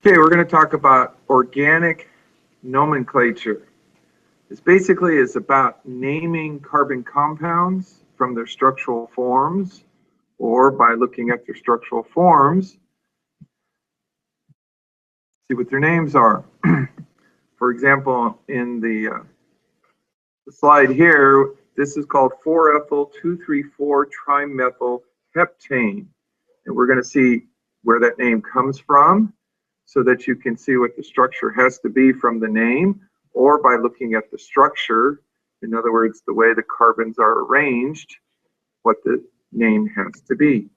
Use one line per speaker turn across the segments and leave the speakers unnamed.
Okay, we're going to talk about organic nomenclature. This basically is about naming carbon compounds from their structural forms, or by looking at their structural forms, see what their names are. For example, in the slide here, this is called 4-ethyl-2,3,4-trimethyl heptane. And we're going to see where that name comes from so that you can see what the structure has to be from the name, or by looking at the structure, in other words, the way the carbons are arranged, what the name has to be.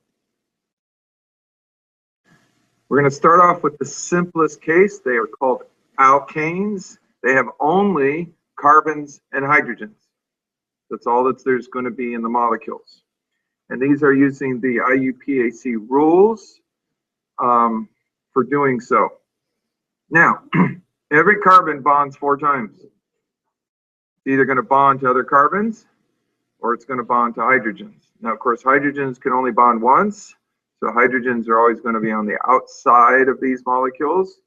We're going to start off with the simplest case. They are called alkanes. They have only carbons and hydrogens. That's all that there's going to be in the molecules. And these are using the IUPAC rules for doing so. Now, every carbon bonds 4 times. It's either going to bond to other carbons or it's going to bond to hydrogens. Now, of course, hydrogens can only bond once, so hydrogens are always going to be on the outside of these molecules.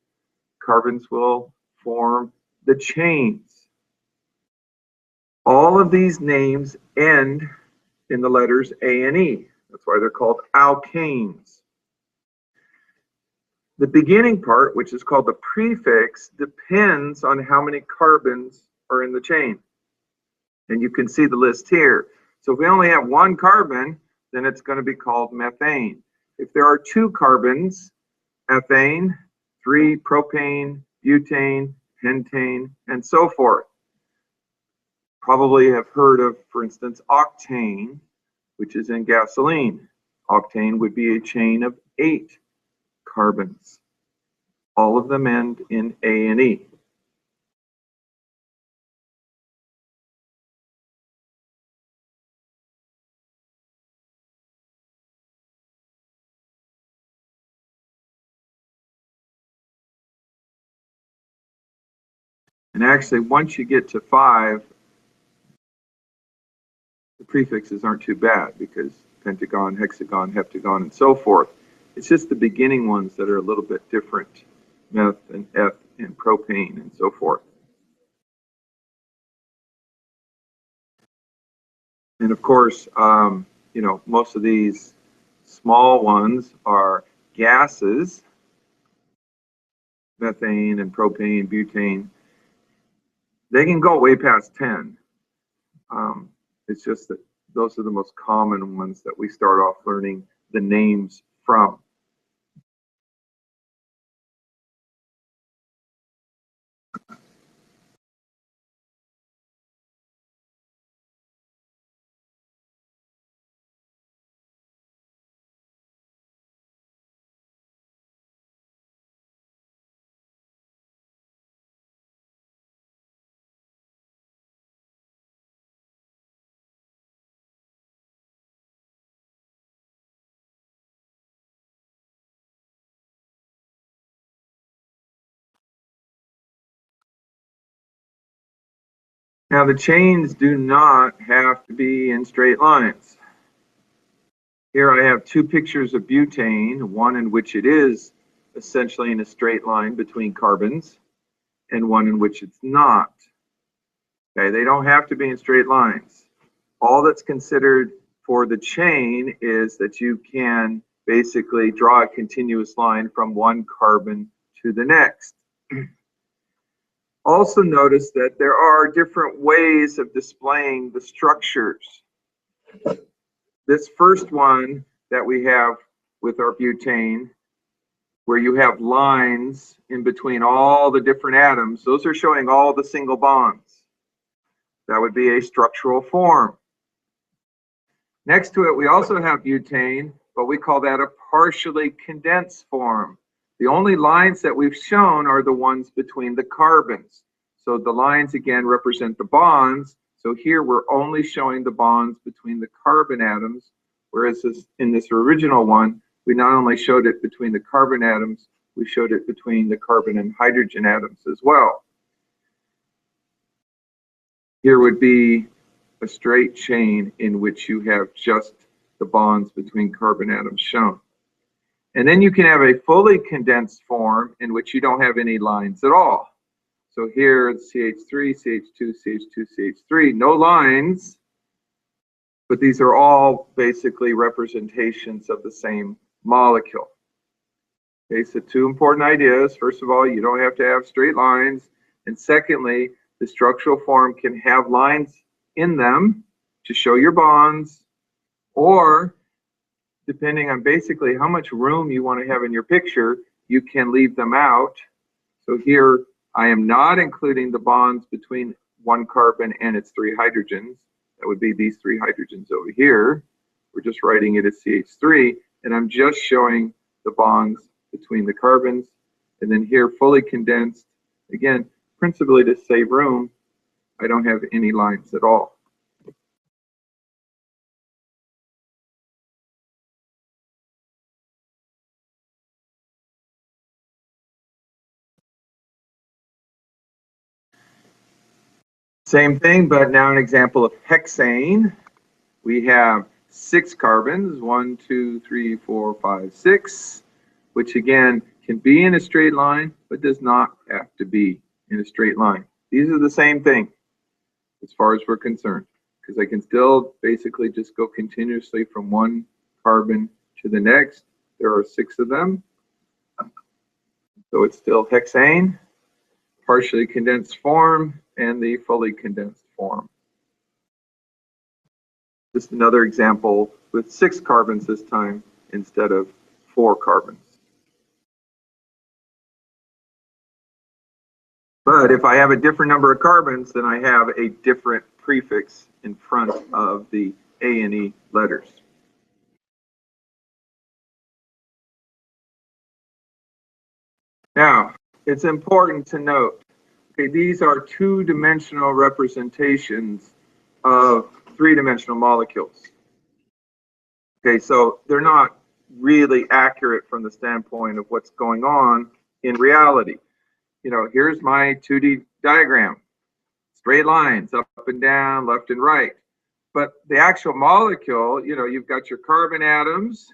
Carbons will form the chains. All of these names end in the letters A and E. That's why they're called alkanes. The beginning part, which is called the prefix, depends on how many carbons are in the chain. And you can see the list here. So if we only have 1 carbon, then it's going to be called methane. If there are 2 carbons, ethane, 3 propane, butane, pentane, and so forth. Probably have heard of, for instance, octane, which is in gasoline. Octane would be a chain of 8 carbons. All of them end in A and E. And actually, once you get to 5, the prefixes aren't too bad, because pentagon, hexagon, heptagon, and so forth. It's just the beginning ones that are a little bit different. Meth and eth and propane and so forth. And of course, most of these small ones are gases, methane and propane, butane. They can go way past 10. It's just that those are the most common ones that we start off learning the names from. Now, the chains do not have to be in straight lines. Here I have 2 pictures of butane, one in which it is essentially in a straight line between carbons, and one in which it's not. Okay, they don't have to be in straight lines. All that's considered for the chain is that you can basically draw a continuous line from one carbon to the next. Also notice that there are different ways of displaying the structures. This first one that we have with our butane, where you have lines in between all the different atoms, those are showing all the single bonds. That would be a structural form. Next to it, we also have butane, but we call that a partially condensed form. The only lines that we've shown are the ones between the carbons. So the lines again represent the bonds. So here we're only showing the bonds between the carbon atoms, whereas in this original one, we not only showed it between the carbon atoms, we showed it between the carbon and hydrogen atoms as well. Here would be a straight chain in which you have just the bonds between carbon atoms shown. And then you can have a fully condensed form in which you don't have any lines at all. So here it's CH3, CH2, CH2, CH3, no lines, but these are all basically representations of the same molecule. Okay, so two important ideas. First of all, you don't have to have straight lines. And secondly, the structural form can have lines in them to show your bonds, or depending on basically how much room you want to have in your picture, you can leave them out. So here, I am not including the bonds between one carbon and its three hydrogens. That would be these three hydrogens over here. We're just writing it as CH3, and I'm just showing the bonds between the carbons. And then here, fully condensed, again, principally to save room, I don't have any lines at all. Same thing, but now an example of hexane. We have 6 carbons, 1, 2, 3, 4, 5, 6, which again can be in a straight line, but does not have to be in a straight line. These are the same thing as far as we're concerned, because I can still basically just go continuously from one carbon to the next. There are 6 of them. So it's still hexane, partially condensed form, and the fully condensed form. Just another example with 6 carbons this time instead of 4 carbons. But if I have a different number of carbons, then I have a different prefix in front of the A and E letters. Now, it's important to note, okay, these are two-dimensional representations of three-dimensional molecules. Okay, so they're not really accurate from the standpoint of what's going on in reality. You know, here's my 2D diagram. Straight lines, up and down, left and right. But the actual molecule, you know, you've got your carbon atoms,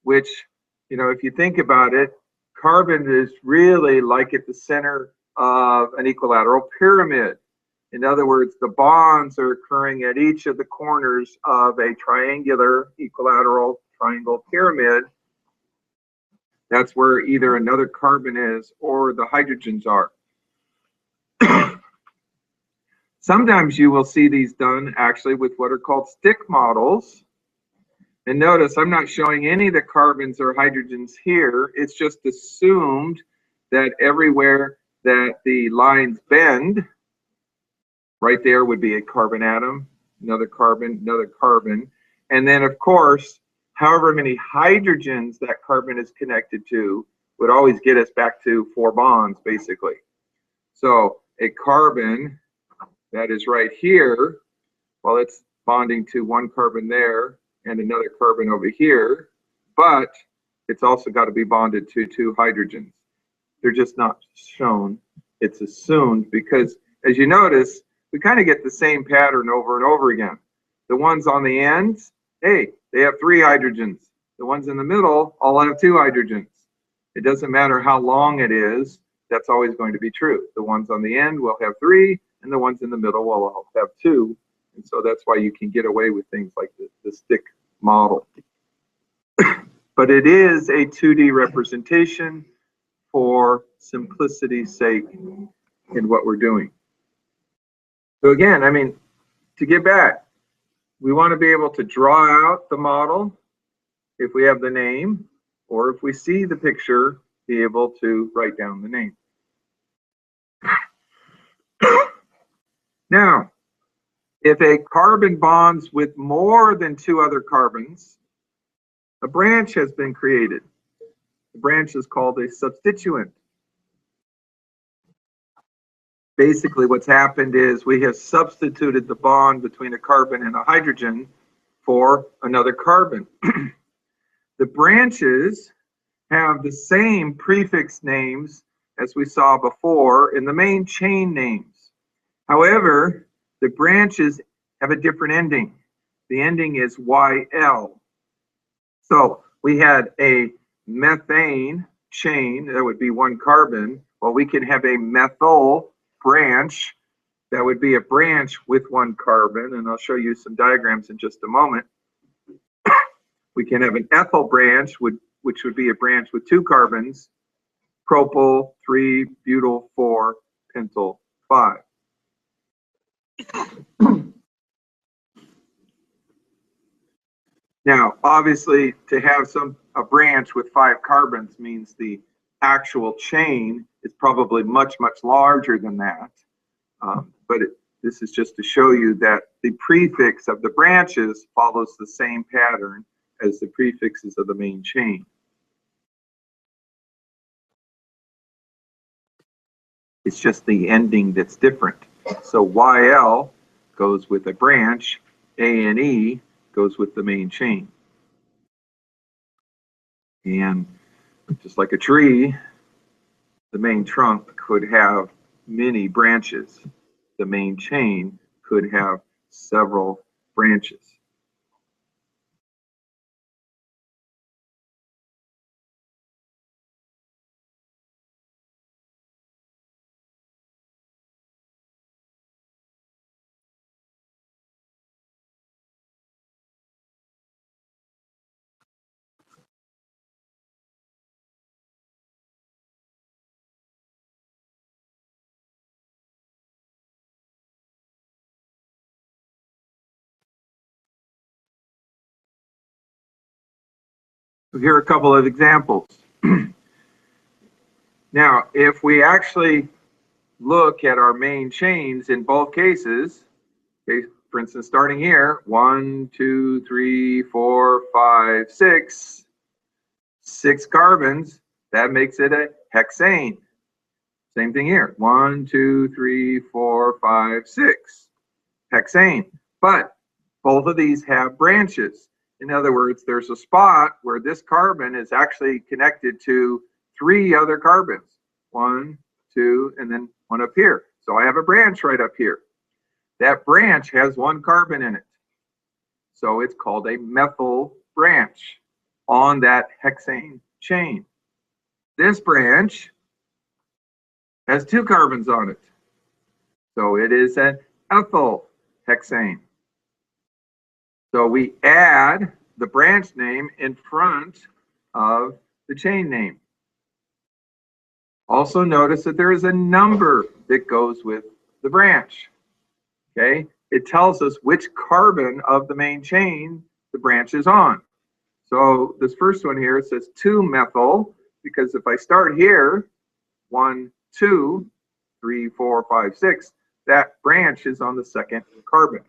which, you know, if you think about it, carbon is really like at the center of an equilateral pyramid. In other words, the bonds are occurring at each of the corners of a triangular equilateral triangle pyramid. That's where either another carbon is or the hydrogens are. Sometimes you will see these done actually with what are called stick models. And notice I'm not showing any of the carbons or hydrogens here. It's just assumed that everywhere that the lines bend, right there would be a carbon atom, another carbon, another carbon. And then, of course, however many hydrogens that carbon is connected to would always get us back to 4 bonds, basically. So a carbon that is right here, well, it's bonding to one carbon there and another carbon over here, but it's also got to be bonded to 2 hydrogens. They're just not shown. It's assumed because, as you notice, we kind of get the same pattern over and over again. The ones on the ends, hey, they have 3 hydrogens. The ones in the middle all have 2 hydrogens. It doesn't matter how long it is, that's always going to be true. The ones on the end will have 3, and the ones in the middle will all have 2. And so that's why you can get away with things like the stick model. But it is a 2D representation for simplicity's sake in what we're doing. So again, I mean, to get back, we want to be able to draw out the model if we have the name, or if we see the picture, be able to write down the name. Now, if a carbon bonds with more than 2 other carbons, a branch has been created. The branch is called a substituent. Basically, what's happened is we have substituted the bond between a carbon and a hydrogen for another carbon. The branches have the same prefix names as we saw before in the main chain names. However, the branches have a different ending. The ending is YL. So we had a methane chain, that would be one carbon. Well, we can have a methyl branch, that would be a branch with one carbon, and I'll show you some diagrams in just a moment. We can have an ethyl branch, which would be a branch with two carbons, propyl 3, butyl 4, pentyl 5. Now, obviously, to have a branch with 5 carbons means the actual chain is probably much, much larger than that. But this is just to show you that the prefix of the branches follows the same pattern as the prefixes of the main chain. It's just the ending that's different. So YL goes with a branch, ANE goes with the main chain. And just like a tree, the main trunk could have many branches. The main chain could have several branches. So here are a couple of examples. Now, if we actually look at our main chains in both cases, okay, for instance, starting here, 1, 2, 3, 4, 5, 6, 6 carbons, that makes it a hexane. Same thing here, 1, 2, 3, 4, 5, 6, hexane. But both of these have branches. In other words, there's a spot where this carbon is actually connected to 3 other carbons. 1, 2, and then one up here. So I have a branch right up here. That branch has 1 carbon in it. So it's called a methyl branch on that hexane chain. This branch has 2 carbons on it. So it is an ethyl hexane. So we add the branch name in front of the chain name. Also notice that there is a number that goes with the branch. Okay, it tells us which carbon of the main chain the branch is on. So this first one here, it says 2-methyl, because if I start here, 1, 2, 3, 4, 5, 6, that branch is on the second carbon.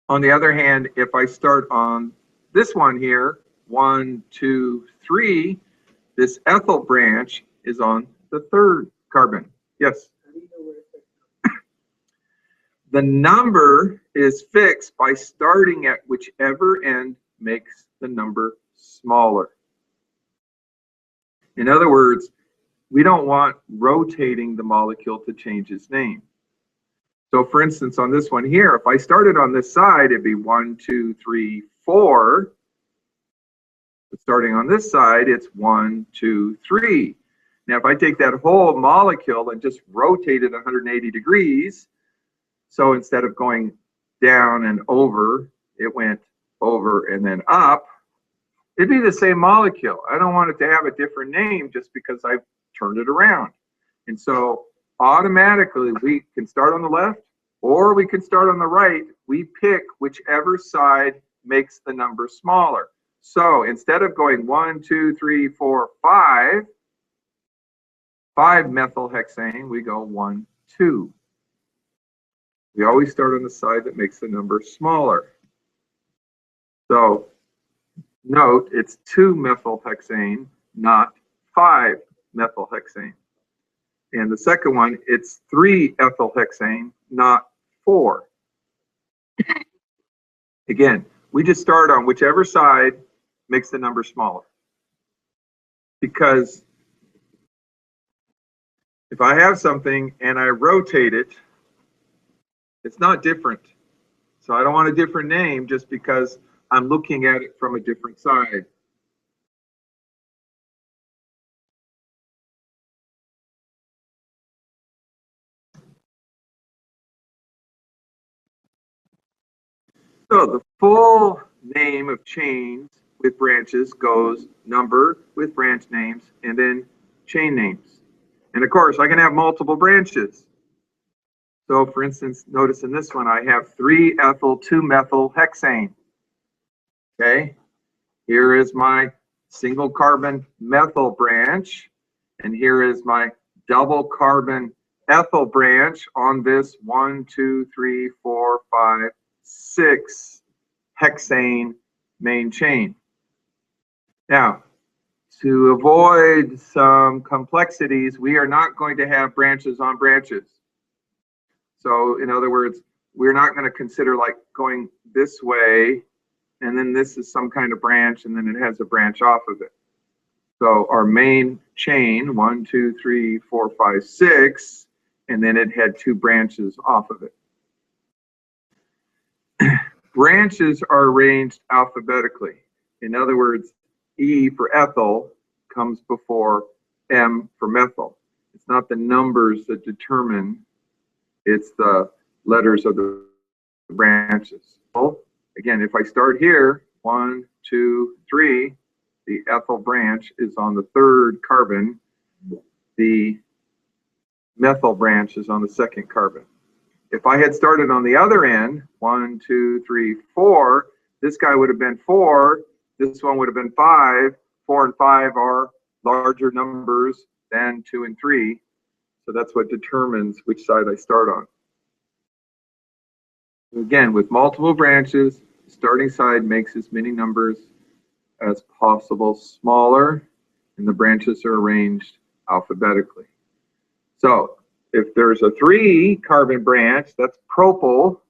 On the other hand, if I start on this one here, 1, 2, 3, this ethyl branch is on the third carbon. Yes? The number is fixed by starting at whichever end makes the number smaller. In other words, we don't want rotating the molecule to change its name. So for instance, on this one here, if I started on this side, it'd be 1, 2, 3, 4. But starting on this side, it's 1, 2, 3. Now, if I take that whole molecule and just rotate it 180 degrees, so instead of going down and over, it went over and then up, it'd be the same molecule. I don't want it to have a different name just because I've turned it around. And so automatically we can start on the left or we can start on the right. We pick whichever side makes the number smaller. So instead of going 1, 2, 3, 4, 5 methyl hexane, we go 1, 2. We always start on the side that makes the number smaller. So note, it's 2-methyl hexane, not 5-methyl hexane. And the second one, it's 3-ethyl hexane, not 4. Again, we just start on whichever side makes the number smaller. Because if I have something and I rotate it, it's not different. So I don't want a different name just because I'm looking at it from a different side. So the full name of chains with branches goes number with branch names and then chain names. And of course, I can have multiple branches. So for instance, notice in this one, I have 3-ethyl 2-methyl hexane. Okay, here is my single carbon methyl branch, and here is my double carbon ethyl branch on this 1, 2, 3, 4, 5, 6 hexane main chain. Now, to avoid some complexities, we are not going to have branches on branches. So in other words, we're not going to consider like going this way, and then this is some kind of branch, and then it has a branch off of it. So our main chain, 1, 2, 3, 4, 5, 6, and then it had 2 branches off of it. Branches are arranged alphabetically. In other words, E for ethyl comes before M for methyl. It's not the numbers that determine, it's the letters of the branches. So again, if I start here, 1, 2, 3, the ethyl branch is on the 3rd carbon. The methyl branch is on the 2nd carbon. If I had started on the other end, 1, 2, 3, 4, this guy would have been 4, this one would have been 5. 4 and 5 are larger numbers than 2 and 3. So that's what determines which side I start on. Again, with multiple branches, the starting side makes as many numbers as possible smaller, and the branches are arranged alphabetically. So if there's a 3-carbon branch, that's propyl.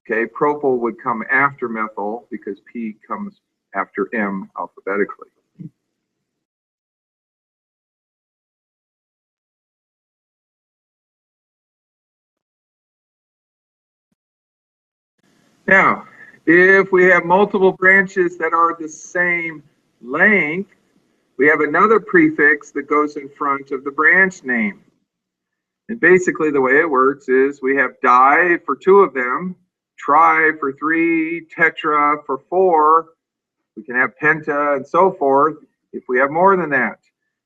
Okay, propyl would come after methyl because P comes after M alphabetically. Now, if we have multiple branches that are the same length, we have another prefix that goes in front of the branch name. And basically the way it works is we have di for 2 of them, tri for 3, tetra for 4. We can have penta and so forth if we have more than that.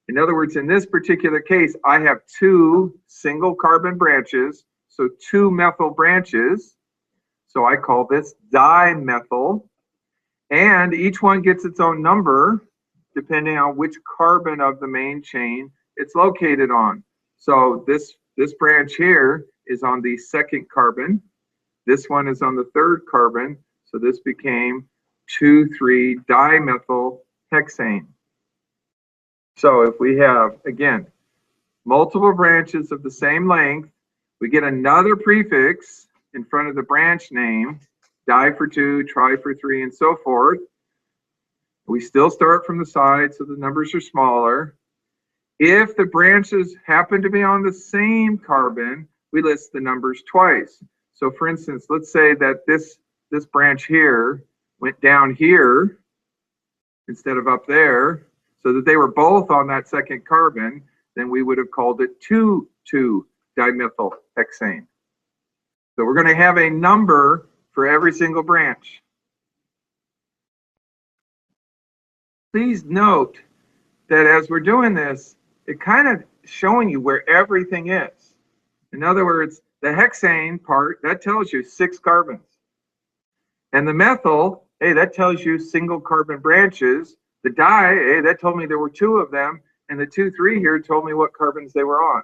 In other words, in this particular case, I have 2 single carbon branches, so 2 methyl branches. So I call this dimethyl. And each one gets its own number depending on which carbon of the main chain it's located on. So this branch here is on the 2nd carbon. This one is on the 3rd carbon. So this became 2,3-dimethyl hexane. So if we have, again, multiple branches of the same length, we get another prefix in front of the branch name, di for 2, tri for 3, and so forth. We still start from the side, so the numbers are smaller. If the branches happen to be on the same carbon, we list the numbers twice. So for instance, let's say that this branch here went down here instead of up there, so that they were both on that 2nd carbon, then we would have called it 2,2-dimethyl hexane. So we're going to have a number for every single branch. Please note that as we're doing this, it kind of showing you where everything is. In other words, the hexane part, that tells you 6 carbons. And the methyl, hey, that tells you single carbon branches. The di, hey, that told me there were 2 of them. And the 2, 3 here told me what carbons they were on.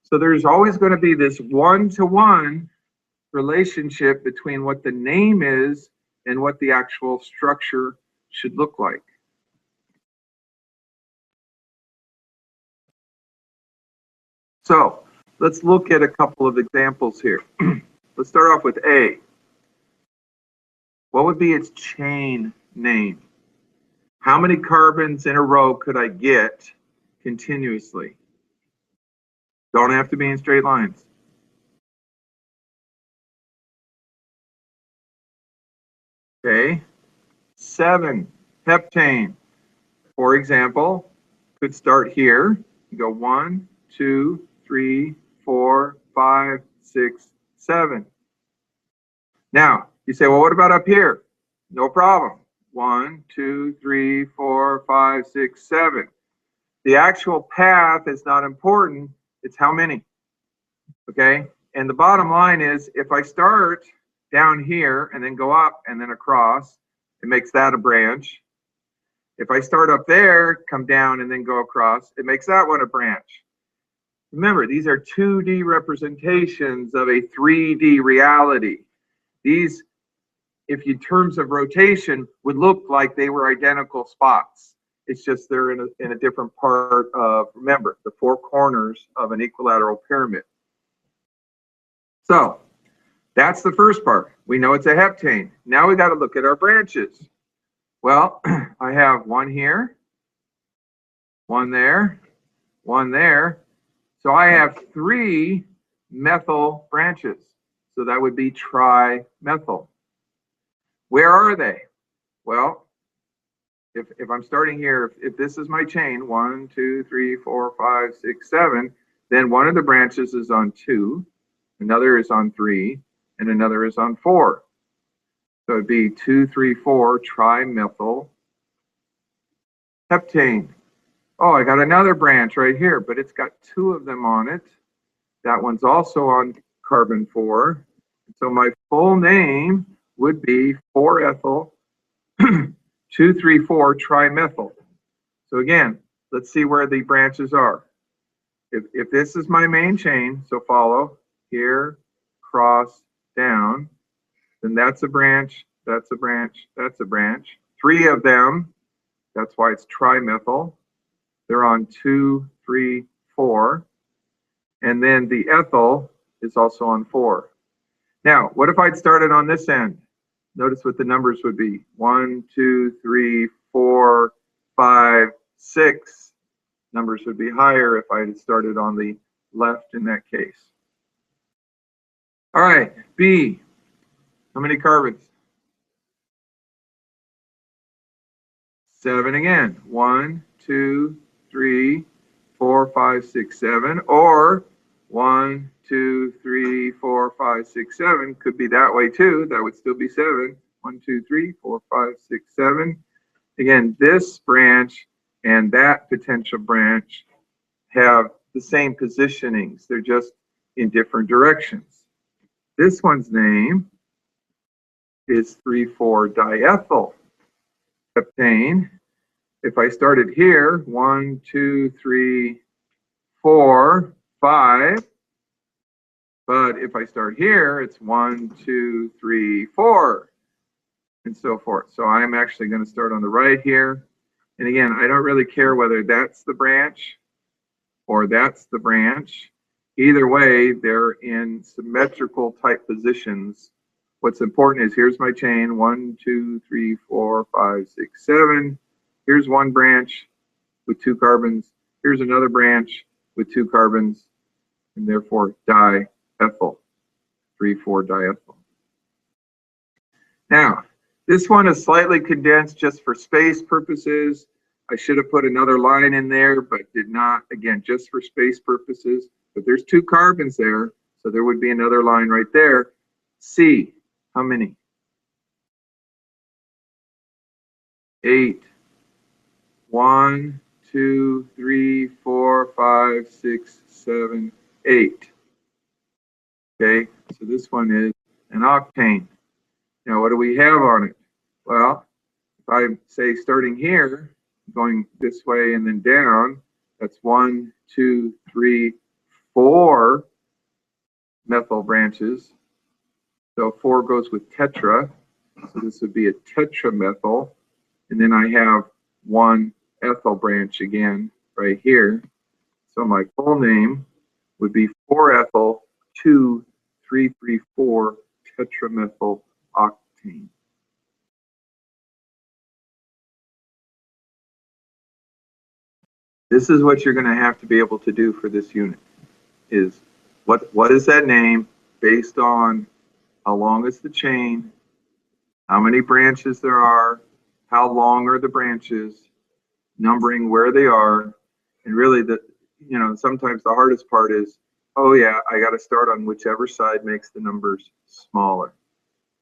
So there's always going to be this one-to-one relationship between what the name is and what the actual structure should look like. So let's look at a couple of examples here. Let's start off with A. What would be its chain name? How many carbons in a row could I get continuously? Don't have to be in straight lines. Okay. 7, heptane. For example, could start here. You go 1, 2, 3, 4, 5, 6, 7. Now, you say, well, what about up here? No problem. 1, 2, 3, 4, 5, 6, 7. The actual path is not important. It's how many. Okay? And the bottom line is, if I start down here and then go up and then across, it makes that a branch. If I start up there, come down and then go across, it makes that one a branch. Remember, these are 2D representations of a 3D reality. These, if in terms of rotation, would look like they were identical spots. It's just they're in a different part of, remember, the 4 corners of an equilateral pyramid. So that's the first part. We know it's a heptane. Now we got to look at our branches. Well, I have one here, one there, one there. So I have 3 methyl branches. So that would be trimethyl. Where are they? Well, if I'm starting here, if this is my chain, 1, 2, 3, 4, 5, 6, 7, then one of the branches is on 2, another is on 3, and another is on 4. So it'd be 2, 3, 4 trimethyl heptane. Oh, I got another branch right here, but it's got 2 of them on it. That one's also on carbon 4. So my full name would be 4-ethyl 2,3,4 trimethyl. So again, let's see where the branches are. If this is my main chain, so follow here, cross, down, then that's a branch, that's a branch, that's a branch. 3 of them, that's why it's trimethyl. They're on 2, 3, 4. And then the ethyl is also on 4. Now, what if I'd started on this end? Notice what the numbers would be. 1, 2, 3, 4, 5, 6. Numbers would be higher if I had started on the left in that case. All right, B. How many carbons? 7 again. 1, 2, 3, 4, 5, 6, 7. Or 1, 2, 3, 4, 5, 6, 7. Could be that way too. That would still be 7. 1, 2, 3, 4, 5, 6, 7. Again, this branch and that potential branch have the same positionings. They're just in different directions. This one's name is 3,4-diethyl heptane. If I started here, 1, 2, 3, 4, 5. But if I start here, it's 1, 2, 3, 4, and so forth. So I'm actually going to start on the right here. And again, I don't really care whether that's the branch or that's the branch. Either way, they're in symmetrical type positions. What's important is here's my chain, 1, 2, 3, 4, 5, 6, 7. Here's one branch with 2 carbons. Here's another branch with 2 carbons, and therefore diethyl, 3,4-diethyl. Now, this one is slightly condensed just for space purposes. I should have put another line in there, but did not, again, just for space purposes. But there's 2 carbons there, so there would be another line right there. C, how many? 8. 1, 2, 3, 4, 5, 6, 7, 8. Okay, so this one is an octane. Now, what do we have on it? Well, if I say starting here, going this way and then down, that's 1, 2, 3, 4 methyl branches. So 4 goes with tetra. So this would be a tetramethyl. And then I have 1 ethyl branch again right here. So my full name would be 4-ethyl 2,3,3,4 tetramethyl octane. This is what you're going to have to be able to do for this unit, is what is that name based on how long is the chain, how many branches there are, how long are the branches, numbering where they are, and really sometimes the hardest part is, oh yeah, I got to start on whichever side makes the numbers smaller.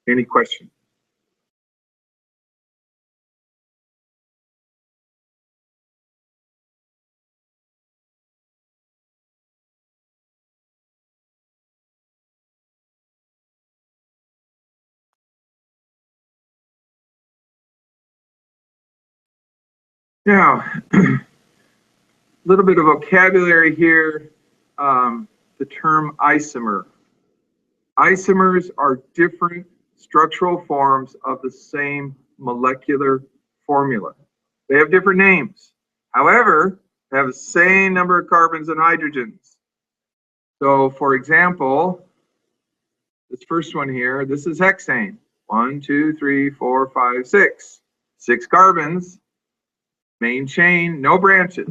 Any questions? Now, a little bit of vocabulary here. The term isomer. Isomers are different structural forms of the same molecular formula. They have different names. However, they have the same number of carbons and hydrogens. So, for example, this first one here, this is hexane. 1, 2, 3, 4, 5, 6. 6 carbons, main chain, no branches.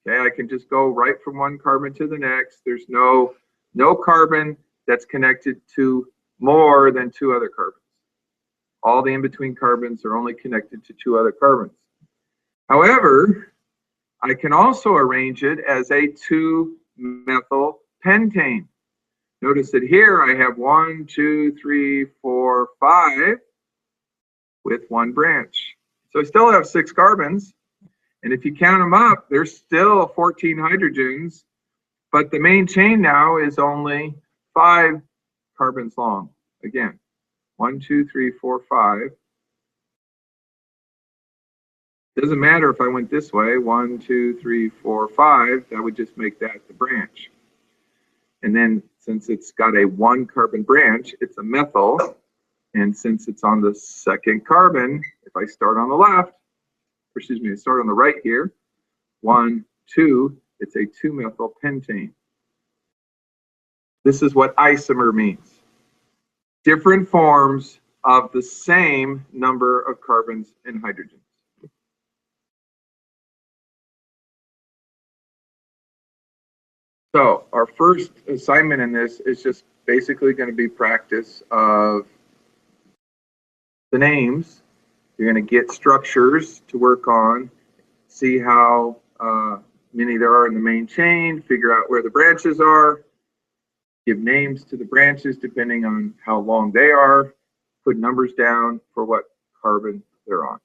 Okay, I can just go right from one carbon to the next. There's no carbon that's connected to more than 2 other carbons. All the in-between carbons are only connected to 2 other carbons. However, I can also arrange it as a 2-methyl pentane. Notice that here I have 1, 2, 3, 4, 5 with 1 branch. So I still have 6 carbons. And if you count them up, there's still 14 hydrogens, but the main chain now is only 5 carbons long. Again, 1, 2, 3, 4, 5. Doesn't matter if I went this way, 1, 2, 3, 4, 5, that would just make that the branch. And then since it's got a 1 carbon branch, it's a methyl. And since it's on the second carbon, if I start on the left, excuse me, start on the right here, 1, 2, it's a 2-methyl pentane. This is what isomer means. Different forms of the same number of carbons and hydrogens. So our first assignment in this is just basically going to be practice of the names. You're going to get structures to work on, see how many there are in the main chain, figure out where the branches are, give names to the branches depending on how long they are, put numbers down for what carbon they're on.